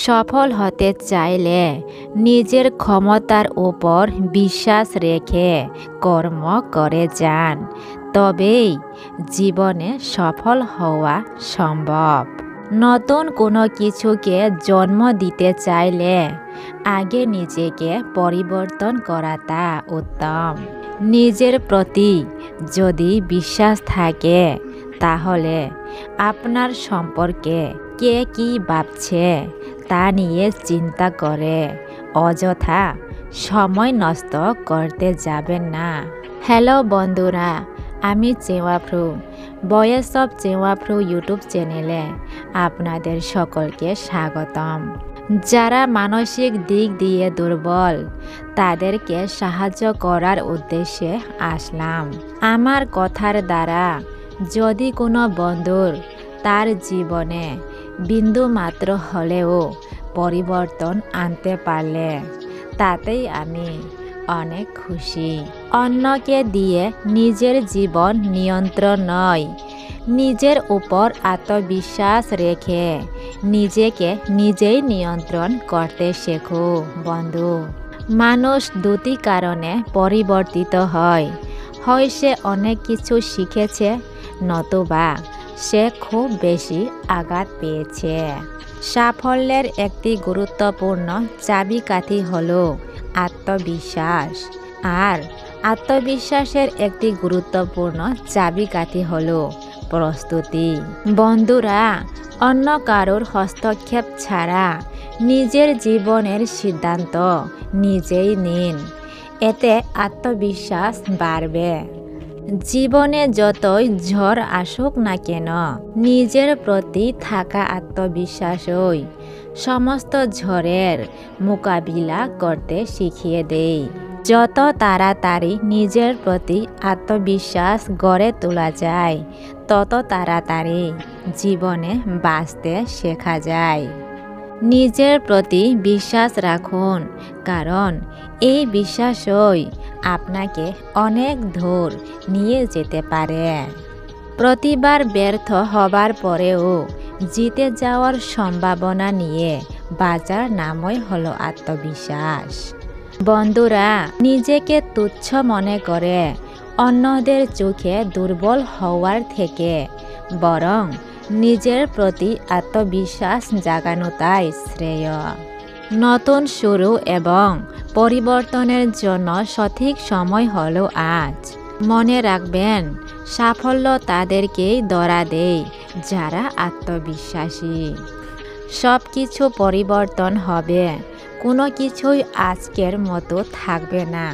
সফল হতে চাইলে নিজের ক্ষমতার উপর বিশ্বাস রেখে কর্ম করে যান, তবেই জীবনে সফল হওয়া সম্ভব। নতুন কোনো কিছুকে জন্ম দিতে চাইলে আগে নিজেকে পরিবর্তন করাটা উত্তম। নিজের প্রতি যদি বিশ্বাস থাকে তাহলে আপনার সম্পর্কে কে কী ভাবছে তা নিয়ে চিন্তা করে অযথা সময় নষ্ট করতে যাবেন না। হ্যালো বন্ধুরা, আমি চেওয়াফ্রু ভয়েস অফ চেওয়াফ্রু ইউটিউব চ্যানেলে আপনাদের সকলকে স্বাগতম। যারা মানসিক দিক দিয়ে দুর্বল তাদেরকে সাহায্য করার উদ্দেশ্যে আসলাম। আমার কথার দ্বারা যদি কোনো বন্ধুর তার জীবনে বিন্দুমাত্র হলেও পরিবর্তন আনতে পারলে তাতেই আমি অনেক খুশি। অন্যকে দিয়ে নিজের জীবন নিয়ন্ত্রণ নয়, নিজের উপর আত্মবিশ্বাস রেখে নিজেকে নিজেই নিয়ন্ত্রণ করতে শেখো বন্ধু। মানুষ দুটি কারণে পরিবর্তিত হয় সে অনেক কিছু শিখেছে, নতুবা সে খুব বেশি আঘাত পেয়েছে। সাফল্যের একটি গুরুত্বপূর্ণ চাবিকাঠি হলো আত্মবিশ্বাস, আর আত্মবিশ্বাসের একটি গুরুত্বপূর্ণ চাবিকাঠি হলো প্রস্তুতি। বন্ধুরা, অন্য কারোর হস্তক্ষেপ ছাড়া নিজের জীবনের সিদ্ধান্ত নিজেই নিন, এতে আত্মবিশ্বাস বাড়বে। জীবনে যতই ঝড় আসুক না কেন নিজের প্রতি থাকা আত্মবিশ্বাসই সমস্ত ঝড়ের মোকাবিলা করতে শিখিয়ে দেয়। যত তাড়াতাড়ি নিজের প্রতি আত্মবিশ্বাস গড়ে তোলা যায় তত তাড়াতাড়ি জীবনে বাঁচতে শেখা যায়। নিজের প্রতি বিশ্বাস রাখুন, কারণ এই বিশ্বাসই আপনাকে অনেক দূর নিয়ে যেতে পারে। প্রতিবার ব্যর্থ হবার পরেও জিতে যাওয়ার সম্ভাবনা নিয়ে বাঁচার নামই হলো আত্মবিশ্বাস। বন্ধুরা, নিজেকে তুচ্ছ মনে করে অন্যদের চোখে দুর্বল হওয়ার থেকে বরং নিজের প্রতি আত্মবিশ্বাস জাগানোটাই শ্রেয়। নতুন শুরু এবং পরিবর্তনের জন্য সঠিক সময় হলো আজ। মনে রাখবেন, সাফল্য তাদেরকেই ধরা দেয় যারা আত্মবিশ্বাসী। সব কিছু পরিবর্তন হবে, কোনো কিছুই আজকের মতো থাকবে না,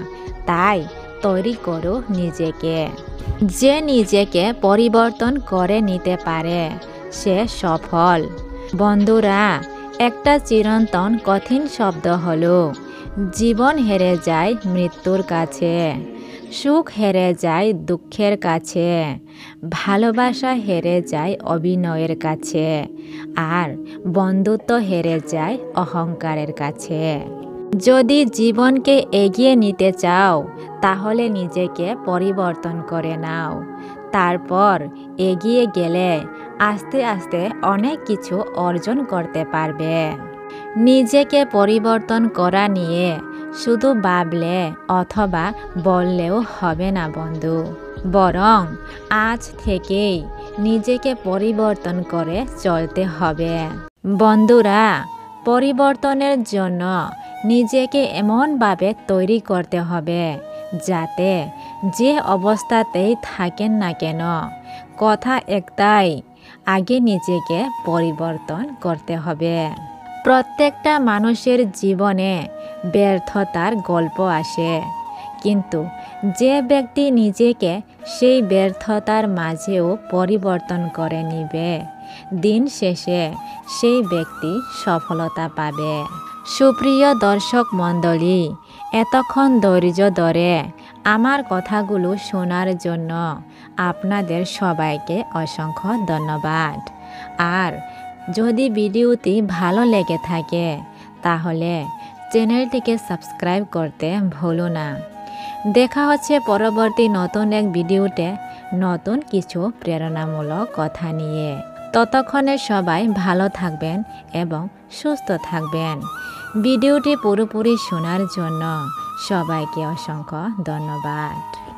তাই তৈরি করো নিজেকে। যে নিজেকে পরিবর্তন করে নিতে পারে সে সফল। বন্ধুরা, একটা চিরন্তন কঠিন শব্দ হলো জীবন হেরে যায় মৃত্যুর কাছে, সুখ হেরে যায় দুঃখের কাছে, ভালোবাসা হেরে যায় অভিনয়ের কাছে, আর বন্ধুত্ব হেরে যায় অহংকারের কাছে। যদি জীবনকে এগিয়ে নিতে চাও তাহলে নিজেকে পরিবর্তন করে নাও, তারপর এগিয়ে গেলে আস্তে আস্তে অনেক কিছু অর্জন করতে পারবে। নিজেকে পরিবর্তন করা নিয়ে শুধু ভাবলে অথবা বললেও হবে না বন্ধু, বরং আজ থেকেই নিজেকে পরিবর্তন করে চলতে হবে। বন্ধুরা, পরিবর্তনের জন্য নিজেকে এমনভাবে তৈরি করতে হবে যাতে যে অবস্থাতেই থাকেন না কেন কথা একটাই, আগে নিজেকে পরিবর্তন করতে হবে। প্রত্যেকটা মানুষের জীবনে ব্যর্থতার গল্প আসে, কিন্তু যে ব্যক্তি নিজেকে সেই ব্যর্থতার মাঝেও পরিবর্তন করে নিবে, দিন শেষে সেই ব্যক্তি সফলতা পাবে। সুপ্রিয় দর্শক মণ্ডলী, এতক্ষণ ধৈর্য ধরে আমার কথাগুলো শোনার জন্য আপনাদের সবাইকে অসংখ্য ধন্যবাদ। আর যদি ভিডিওটি ভালো লেগে থাকে তাহলে চ্যানেলটিকে সাবস্ক্রাইব করতে ভুলো না। দেখা হচ্ছে পরবর্তী নতুন এক ভিডিওতে নতুন কিছু প্রেরণামূলক কথা নিয়ে। ততক্ষণে সবাই ভালো থাকবেন এবং সুস্থ থাকবেন। ভিডিওটি পুরোপুরি শোনার জন্য সবাইকে অসংখ্য ধন্যবাদ।